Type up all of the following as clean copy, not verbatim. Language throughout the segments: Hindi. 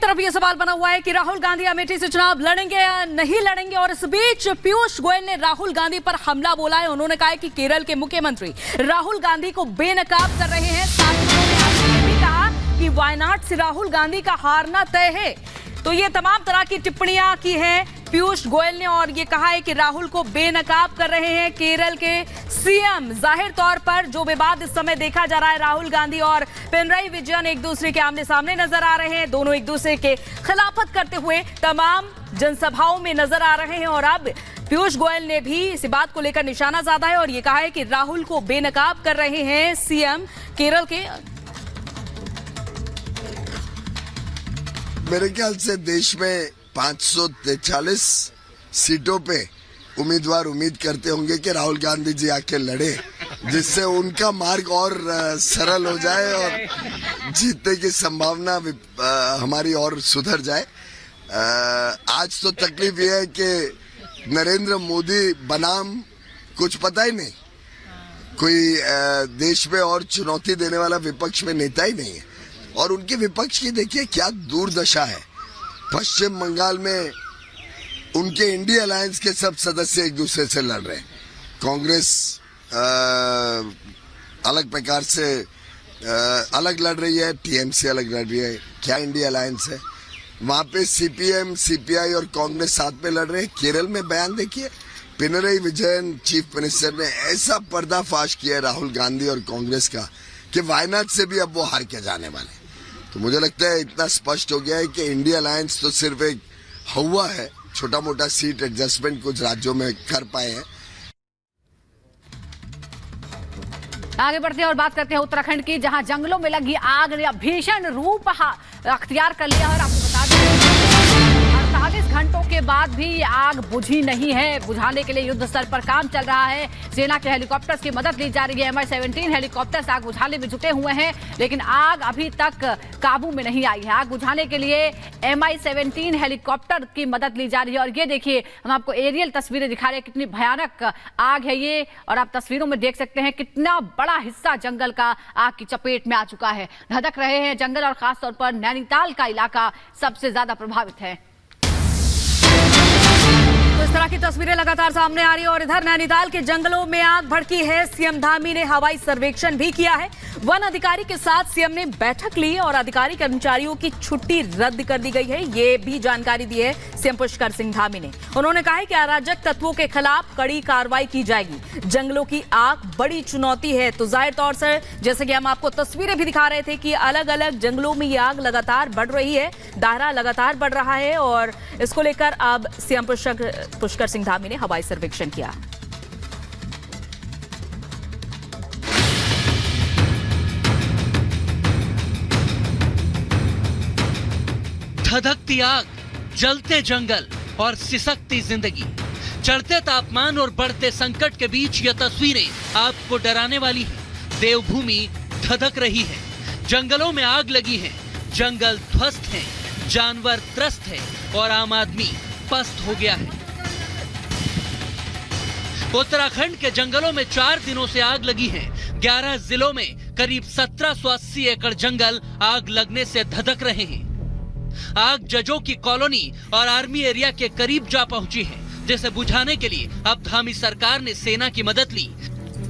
तरफ ये सवाल बना हुआ है कि राहुल गांधी अमेठी से चुनाव लड़ेंगे या नहीं लड़ेंगे, और इस बीच पीयूष गोयल ने राहुल गांधी पर हमला बोला है। उन्होंने कहा है कि केरल के मुख्यमंत्री राहुल गांधी को बेनकाब कर रहे हैं। साथ ही उन्होंने ये भी कहा कि वायनाड से राहुल गांधी का हारना तय है। तो ये तमाम तरह की टिप्पणियां की हैं पीयूष गोयल ने, और ये कहा है कि राहुल को बेनकाब कर रहे हैं केरल के सीएम। जाहिर तौर पर जो विवाद इस समय देखा जा रहा है, राहुल गांधी और पिनराई विजयन एक दूसरे के आमने सामने नजर आ रहे हैं। दोनों एक दूसरे के खिलाफत करते हुए तमाम जनसभाओं में नजर आ रहे हैं। और अब पीयूष गोयल ने भी इस बात को लेकर निशाना साधा है और ये कहा है कि राहुल को बेनकाब कर रहे हैं सीएम केरल के। मेरे ख्याल से देश में 543 सीटों पे उम्मीदवार उम्मीद करते होंगे कि राहुल गांधी जी आके लड़े, जिससे उनका मार्ग और सरल हो जाए और जीतने की संभावना हमारी और सुधर जाए। आज तो तकलीफ यह है कि नरेंद्र मोदी बनाम कुछ पता ही नहीं, कोई देश में और चुनौती देने वाला विपक्ष में नेता ही नहीं है। और उनके विपक्ष की देखिए क्या दुर्दशा है। पश्चिम बंगाल में उनके इंडिया अलायंस के सब सदस्य एक दूसरे से लड़ रहे हैं। कांग्रेस अलग प्रकार से अलग लड़ रही है, टीएमसी अलग लड़ रही है। क्या इंडिया अलायंस है? वहां पे सीपीएम, सीपीआई और कांग्रेस साथ में लड़ रहे हैं। केरल में बयान देखिए, पिनराई विजयन चीफ मिनिस्टर ने ऐसा पर्दाफाश किया राहुल गांधी और कांग्रेस का कि वायनाड से भी अब वो हार के जाने वाले। तो मुझे लगता है इतना स्पष्ट हो गया है कि इंडिया अलायंस तो सिर्फ एक हवा है, छोटा मोटा सीट एडजस्टमेंट कुछ राज्यों में कर पाए हैं। आगे बढ़ते हैं और बात करते हैं उत्तराखंड की, जहां जंगलों में लगी आग ने भीषण रूप अख्तियार कर लिया। और आपको बता दें 48 घंटों के बाद भी आग बुझी नहीं है। बुझाने के लिए युद्ध स्तर पर काम चल रहा है। सेना के हेलीकॉप्टर्स की मदद ली जा रही है। MI-17 हेलीकॉप्टर्स आग बुझाने में जुटे हुए हैं, लेकिन आग अभी तक काबू में नहीं आई है। आग बुझाने के लिए MI-17 हेलीकॉप्टर की मदद ली जा रही है। और ये देखिए, हम आपको एरियल तस्वीरें दिखा रहे हैं, कितनी भयानक आग है ये। और आप तस्वीरों में देख सकते हैं कितना बड़ा हिस्सा जंगल का आग की चपेट में आ चुका है। धधक रहे हैं जंगल, और खासतौर पर नैनीताल का इलाका सबसे ज्यादा प्रभावित है। तो इस तरह की तस्वीरें लगातार सामने आ रही है। और इधर नैनीताल के जंगलों में आग भड़की है। सीएम धामी ने हवाई सर्वेक्षण भी किया है। वन अधिकारी के साथ सीएम ने बैठक ली और अधिकारी कर्मचारियों की छुट्टी रद्द कर दी गई है। ये भी जानकारी दी है सीएम पुष्कर सिंह धामी ने। उन्होंने कहा है कि अराजक तत्वों के खिलाफ कड़ी कार्रवाई की जाएगी। जंगलों की आग बड़ी चुनौती है। तो जाहिर तौर से जैसे कि हम आपको तस्वीरें भी दिखा रहे थे कि अलग अलग जंगलों में ये आग लगातार बढ़ रही है, दायरा लगातार बढ़ रहा है। और इसको लेकर अब सीएम पुष्कर सिंह धामी ने हवाई सर्वेक्षण किया। धधकती आग, जलते जंगल और सिसकती जिंदगी, चढ़ते तापमान और बढ़ते संकट के बीच ये तस्वीरें आपको डराने वाली हैं। देवभूमि धधक रही है, जंगलों में आग लगी है, जंगल ध्वस्त है, जानवर त्रस्त है और आम आदमी पस्त हो गया है। उत्तराखंड के जंगलों में 4 दिनों से आग लगी है। 11 जिलों में करीब 1780 एकड़ जंगल आग लगने से धधक रहे हैं। आग जजों की कॉलोनी और आर्मी एरिया के करीब जा पहुंची है, जिसे बुझाने के लिए अब धामी सरकार ने सेना की मदद ली।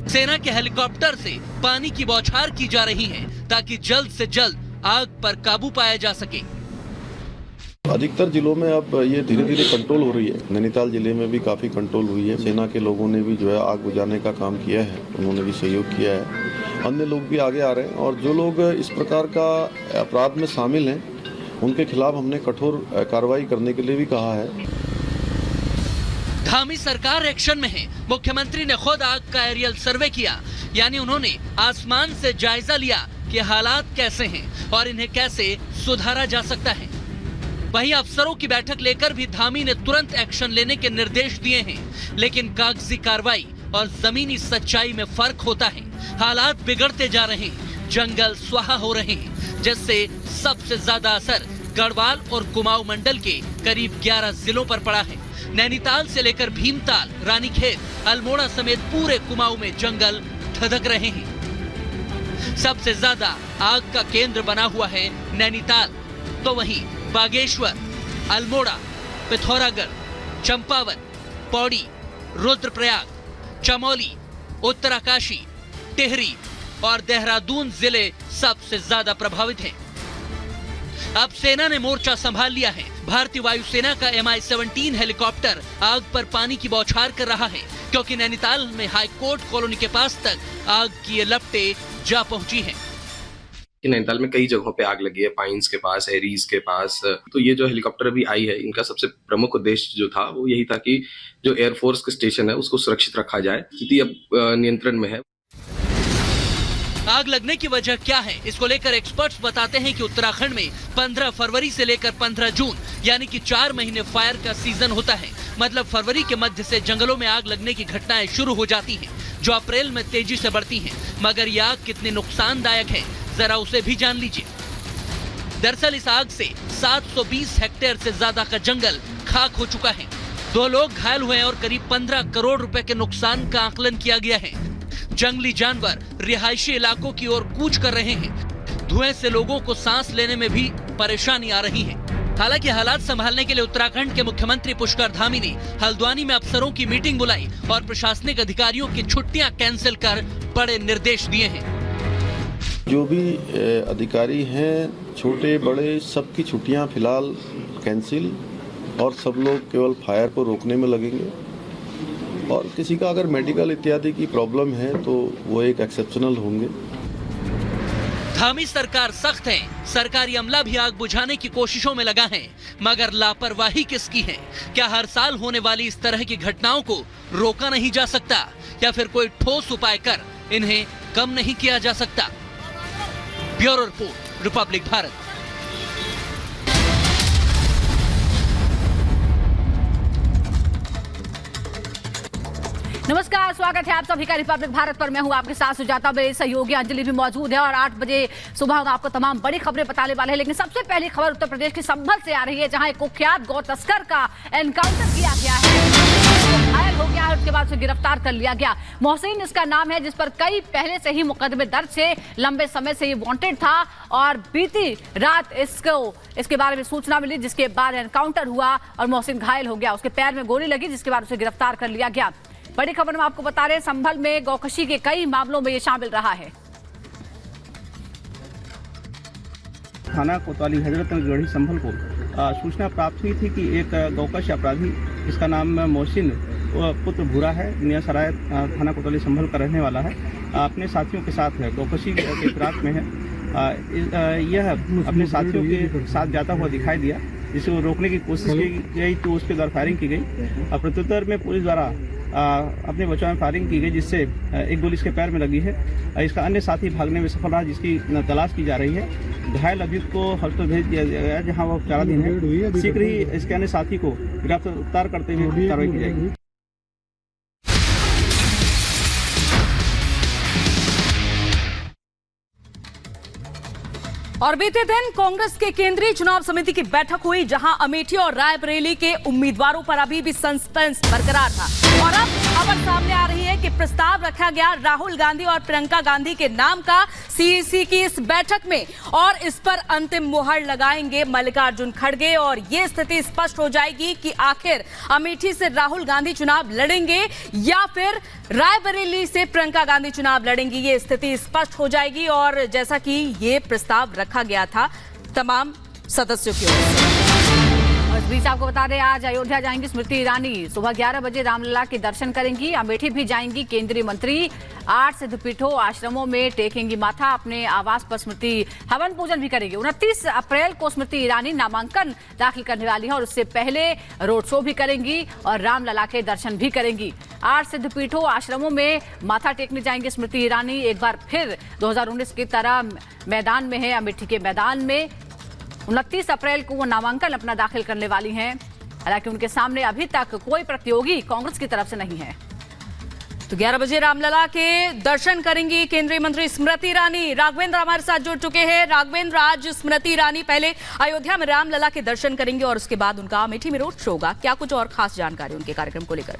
सेना के हेलीकॉप्टर से पानी की बौछार की जा रही है ताकि जल्द से जल्द आग पर काबू पाया जा सके। अधिकतर जिलों में अब ये धीरे धीरे कंट्रोल हो रही है। नैनीताल जिले में भी काफ़ी कंट्रोल हुई है। सेना के लोगों ने भी जो है आग बुझाने का काम किया है, उन्होंने भी सहयोग किया है। अन्य लोग भी आगे आ रहे हैं और जो लोग इस प्रकार का अपराध में शामिल हैं उनके खिलाफ हमने कठोर कार्रवाई करने के लिए भी कहा है। धामी सरकार एक्शन में है। मुख्यमंत्री ने खुद आग का एरियल सर्वे किया, यानी उन्होंने आसमान से जायजा लिया कि हालात कैसे हैं और इन्हें कैसे सुधारा जा सकता है। वहीं अफसरों की बैठक लेकर भी धामी ने तुरंत एक्शन लेने के निर्देश दिए हैं, लेकिन कागजी कार्रवाई और जमीनी सच्चाई में फर्क होता है। हालात बिगड़ते जा रहे हैं, जंगल स्वाहा हो रहे हैं, जिससे सबसे ज्यादा असर गढ़वाल और कुमाऊं मंडल के करीब 11 जिलों पर पड़ा है। नैनीताल से लेकर भीमताल, रानीखेत, अल्मोड़ा समेत पूरे कुमाऊं में जंगल धधक रहे हैं। सबसे ज्यादा आग का केंद्र बना हुआ है नैनीताल, तो वहीं बागेश्वर, अल्मोड़ा, पिथौरागढ़, चंपावत, पौड़ी, रुद्रप्रयाग, चमोली, उत्तरकाशी, टिहरी और देहरादून जिले सबसे ज्यादा प्रभावित हैं। अब सेना ने मोर्चा संभाल लिया है। भारतीय वायुसेना का Mi-17 हेलीकॉप्टर आग पर पानी की बौछार कर रहा है, क्योंकि नैनीताल में हाईकोर्ट कॉलोनी के पास तक आग की ये लपटें जा पहुंची हैं। नैनीताल में कई जगहों पे आग लगी है, पाइन्स के पास, एरीज के पास। तो ये जो हेलीकॉप्टर अभी आई है, इनका सबसे प्रमुख उद्देश्य जो था वो यही था कि जो एयरफोर्स का स्टेशन है उसको सुरक्षित रखा जाए। स्थिति अब नियंत्रण में है। आग लगने की वजह क्या है, इसको लेकर एक्सपर्ट्स बताते हैं कि उत्तराखंड में 15 फरवरी से लेकर 15 जून यानी कि 4 महीने फायर का सीजन होता है। मतलब फरवरी के मध्य से जंगलों में आग लगने की घटनाएं शुरू हो जाती हैं, जो अप्रैल में तेजी से बढ़ती हैं। मगर यह आग कितनी नुकसानदायक है, जरा उसे भी जान लीजिए। दरअसल इस आग से 720 हेक्टेयर से ज्यादा का जंगल खाक हो चुका है। 2 लोग घायल हुए हैं और करीब 15 करोड़ रुपए के नुकसान का आकलन किया गया है। जंगली जानवर रिहायशी इलाकों की ओर कूच कर रहे हैं। धुएं से लोगों को सांस लेने में भी परेशानी आ रही है। हालांकि हालात संभालने के लिए उत्तराखंड के मुख्यमंत्री पुष्कर धामी ने हल्द्वानी में अफसरों की मीटिंग बुलाई और प्रशासनिक अधिकारियों की छुट्टियां कैंसिल कर बड़े निर्देश दिए हैं। जो भी अधिकारी हैं, छोटे बड़े, सबकी छुट्टियां फिलहाल कैंसिल और सब लोग केवल फायर को रोकने में लगेंगे। और किसी का अगर मेडिकल इत्यादि की प्रॉब्लम है तो वो एक एक्सेप्शनल होंगे। धामी सरकार सख्त है। सरकारी अमला भी आग बुझाने की कोशिशों में लगा है, मगर लापरवाही किसकी है? क्या हर साल होने वाली इस तरह की घटनाओं को रोका नहीं जा सकता, या फिर कोई ठोस उपाय कर इन्हें कम नहीं किया जा सकता? Bureau report, Republic Bharat. नमस्कार, स्वागत है आप सभी का रिपब्लिक भारत पर। मैं हूं आपके साथ सुजाता, मेरे सहयोगी अंजलि भी मौजूद है और 8 बजे सुबह हम आपको तमाम बड़ी खबरें बताने वाले हैं। लेकिन सबसे पहली खबर उत्तर प्रदेश के संभल से आ रही है, जहां एक कुख्यात गौ तस्कर का एनकाउंटर किया गया है। घायल हो गया है, उसके बाद उसे गिरफ्तार कर लिया गया। मोहसिन इसका नाम है, जिस पर कई पहले से ही मुकदमे दर्ज थे। लंबे समय से ये वांटेड था और बीती रात इसके बारे में सूचना मिली, जिसके बाद एनकाउंटर हुआ और मोहसिन घायल हो गया। उसके पैर में गोली लगी, जिसके बाद उसे गिरफ्तार कर लिया गया। बड़ी खबर में आपको बता रहे हैं, संभल में गौकशी के कई मामलों में ये शामिल रहा है। थाना कोतवाली हजरतगंज संभल को सूचना प्राप्त हुई थी कि एक गौकश अपराधी, जिसका नाम मोहसिन पुत्र भूरा है, नियासराय थाना कोतवाली संभल का रहने वाला है, अपने साथियों के साथ है, गौकशी के फिराक में है। यह अपने साथियों के साथ जाता हुआ दिखाई दिया, जिसे रोकने की कोशिश की गई तो उस पर द्वारा फायरिंग की गई। प्रत्युत्तर में पुलिस द्वारा अपने बचाव में फायरिंग की गई, जिससे एक गोली इसके पैर में लगी है। इसका अन्य साथी भागने में सफल रहा, जिसकी तलाश की जा रही है। घायल अभियुक्त को हॉस्पिटल भेज दिया गया, जहां वो उपचाराधीन है। शीघ्र ही इसके अन्य साथी को गिरफ्तार करते हुए कार्रवाई की जाएगी। और बीते दिन कांग्रेस के केंद्रीय चुनाव समिति की बैठक हुई, जहां अमेठी और रायबरेली के उम्मीदवारों पर अभी भी सस्पेंस बरकरार था। और अब खबर सामने आ रही है कि प्रस्ताव रखा गया राहुल गांधी और प्रियंका गांधी के नाम का सीईसी की इस बैठक में, और इस पर अंतिम मुहर लगाएंगे मल्लिकार्जुन खड़गे। और ये स्थिति स्पष्ट हो जाएगी कि आखिर अमेठी से राहुल गांधी चुनाव लड़ेंगे या फिर रायबरेली से प्रियंका गांधी चुनाव लड़ेंगी। ये स्थिति स्पष्ट हो जाएगी। और जैसा कि ये प्रस्ताव रखा गया था तमाम सदस्यों की ओर से। और इस बीच आपको बता दें, आज अयोध्या जाएंगी स्मृति ईरानी। सुबह 11 बजे रामलला के दर्शन करेंगी। अमेठी भी जाएंगी केंद्रीय मंत्री। 8 सिद्धपीठों आश्रमों में टेकेंगी माथा। अपने आवास पर स्मृति हवन पूजन भी करेंगी। 29 अप्रैल को स्मृति ईरानी नामांकन दाखिल करने वाली है और उससे पहले रोड शो भी करेंगी और रामलला के दर्शन भी करेंगी। 8 सिद्धपीठों आश्रमों में माथा टेकने जाएंगे स्मृति ईरानी। एक बार फिर 2019 की तरह मैदान में है, अमेठी के मैदान में। 29 अप्रैल को वो नामांकन अपना दाखिल करने वाली हैं। हालांकि उनके सामने अभी तक कोई प्रतियोगी कांग्रेस की तरफ से नहीं है। तो 11 बजे रामलला के दर्शन करेंगी केंद्रीय मंत्री स्मृति ईरानी। राघवेंद्र हमारे साथ जुड़ चुके हैं। राघवेंद्र, आज स्मृति ईरानी पहले अयोध्या में रामलला के दर्शन करेंगे और उसके बाद उनका अमेठी में रोड शो होगा। क्या कुछ और खास जानकारी उनके कार्यक्रम को लेकर?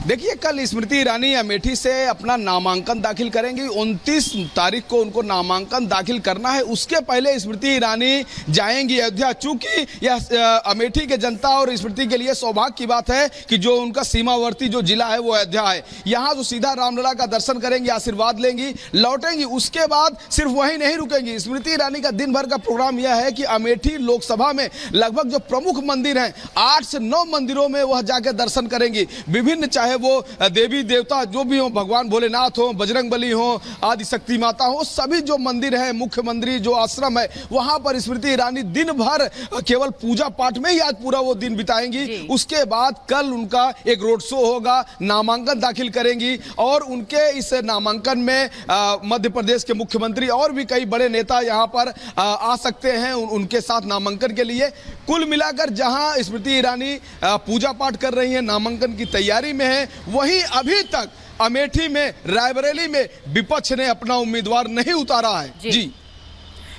देखिए, कल स्मृति ईरानी अमेठी से अपना नामांकन दाखिल करेंगी। 29 तारीख को उनको नामांकन दाखिल करना है। उसके पहले स्मृति ईरानी जाएंगी अयोध्या। चूंकि यह अमेठी के जनता और स्मृति के लिए सौभाग्य की बात है कि जो उनका सीमावर्ती जो जिला है वो अयोध्या है। यहाँ जो सीधा रामलला का दर्शन करेंगी, आशीर्वाद लेंगी, लौटेंगी। उसके बाद सिर्फ वहीं नहीं रुकेंगी। स्मृति ईरानी का दिन भर का प्रोग्राम यह है कि अमेठी लोकसभा में लगभग जो प्रमुख मंदिर हैं 8 से 9 मंदिरों में वह जाकर दर्शन करेंगी। विभिन्न, चाहे वो देवी देवता जो भी हो, भगवान भोलेनाथ हो, बजरंगबली हो, आदि शक्ति माता हो, सभी जो मंदिर है, मुख्य मंदिर जो आश्रम है, वहां पर स्मृति ईरानी दिन भर केवल पूजा पाठ में ही आज पूरा वो दिन बिताएंगी। उसके बाद कल उनका एक रोड शो होगा, नामांकन दाखिल करेंगी और उनके इस नामांकन में मध्य प्रदेश के मुख्यमंत्री और भी कई बड़े नेता यहां पर आ सकते हैं उनके साथ नामांकन के लिए। कुल मिलाकर जहां स्मृति ईरानी पूजा पाठ कर रही हैं, नामांकन की तैयारी में है, वहीं अभी तक अमेठी में, रायबरेली में विपक्ष ने अपना उम्मीदवार नहीं उतारा है। जी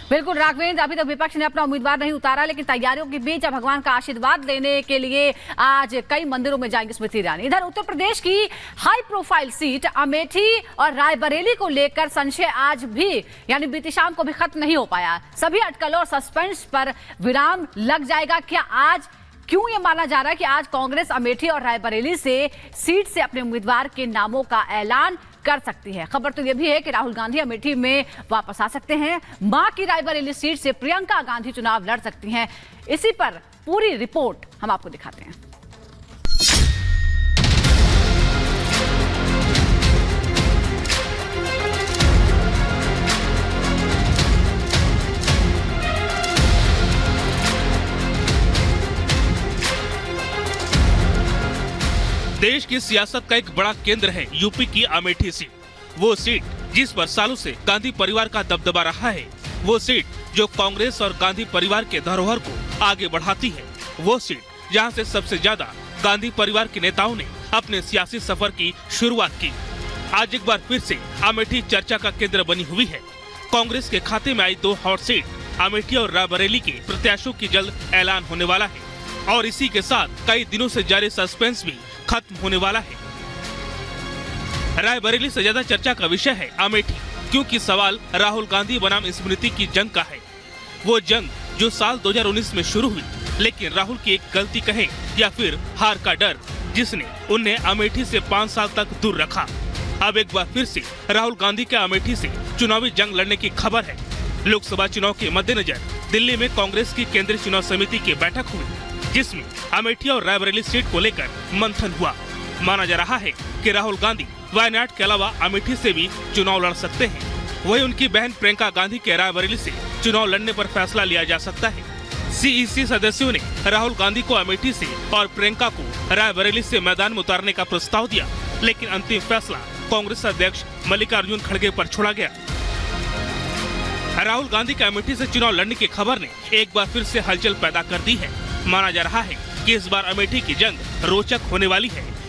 बिल्कुल राघवेंद्र, अभी तक विपक्ष ने अपना उम्मीदवार नहीं उतारा, लेकिन तैयारियों के बीच अब भगवान का आशीर्वाद लेने के लिए आज कई मंदिरों में जाएंगे स्मृति ईरानी। इधर उत्तर प्रदेश की हाई प्रोफाइल सीट अमेठी और रायबरेली को लेकर संशय आज भी, यानी बीती शाम को भी खत्म नहीं हो पाया। सभी अटकलों और सस्पेंस पर विराम लग जाएगा। क्या आज, क्यों ये माना जा रहा है कि आज कांग्रेस अमेठी और रायबरेली से सीट से अपने उम्मीदवार के नामों का ऐलान कर सकती है? खबर तो यह भी है कि राहुल गांधी अमेठी में वापस आ सकते हैं। मां की रायबरेली सीट से प्रियंका गांधी चुनाव लड़ सकती हैं। इसी पर पूरी रिपोर्ट हम आपको दिखाते हैं। देश की सियासत का एक बड़ा केंद्र है यूपी की अमेठी सीट। वो सीट जिस पर सालों से गांधी परिवार का दबदबा रहा है, वो सीट जो कांग्रेस और गांधी परिवार के धरोहर को आगे बढ़ाती है, वो सीट जहां से सबसे ज्यादा गांधी परिवार के नेताओं ने अपने सियासी सफर की शुरुआत की। आज एक बार फिर से अमेठी चर्चा का केंद्र बनी हुई है। कांग्रेस के खाते में आई 2 हॉट सीट अमेठी और रायबरेली के प्रत्याशियों की जल्द ऐलान होने वाला है और इसी के साथ कई दिनों से जारी सस्पेंस भी खत्म होने वाला है। रायबरेली से ज्यादा चर्चा का विषय है अमेठी, क्योंकि सवाल राहुल गांधी बनाम स्मृति की जंग का है। वो जंग जो साल 2019 में शुरू हुई, लेकिन राहुल की एक गलती कहे या फिर हार का डर, जिसने उन्हें अमेठी से 5 साल तक दूर रखा। अब एक बार फिर से राहुल गांधी के अमेठी से चुनावी जंग लड़ने की खबर है। लोकसभा चुनाव के मद्देनजर दिल्ली में कांग्रेस की केंद्रीय चुनाव समिति की बैठक हुई, जिसमें अमेठी और रायबरेली सीट को लेकर मंथन हुआ। माना जा रहा है कि राहुल गांधी वायनाड के अलावा अमेठी से भी चुनाव लड़ सकते हैं। वहीं उनकी बहन प्रियंका गांधी के रायबरेली से चुनाव लड़ने पर फैसला लिया जा सकता है। सीईसी सदस्यों ने राहुल गांधी को अमेठी से और प्रियंका को रायबरेली से मैदान में उतारने का प्रस्ताव दिया, लेकिन अंतिम फैसला कांग्रेस अध्यक्ष मल्लिकार्जुन खड़गे पर छोड़ा गया। राहुल गांधी के अमेठी से चुनाव लड़ने की खबर ने एक बार फिर से हलचल पैदा कर दी है। माना जा रहा है कि इस बार अमेठी की जंग रोचक होने वाली है।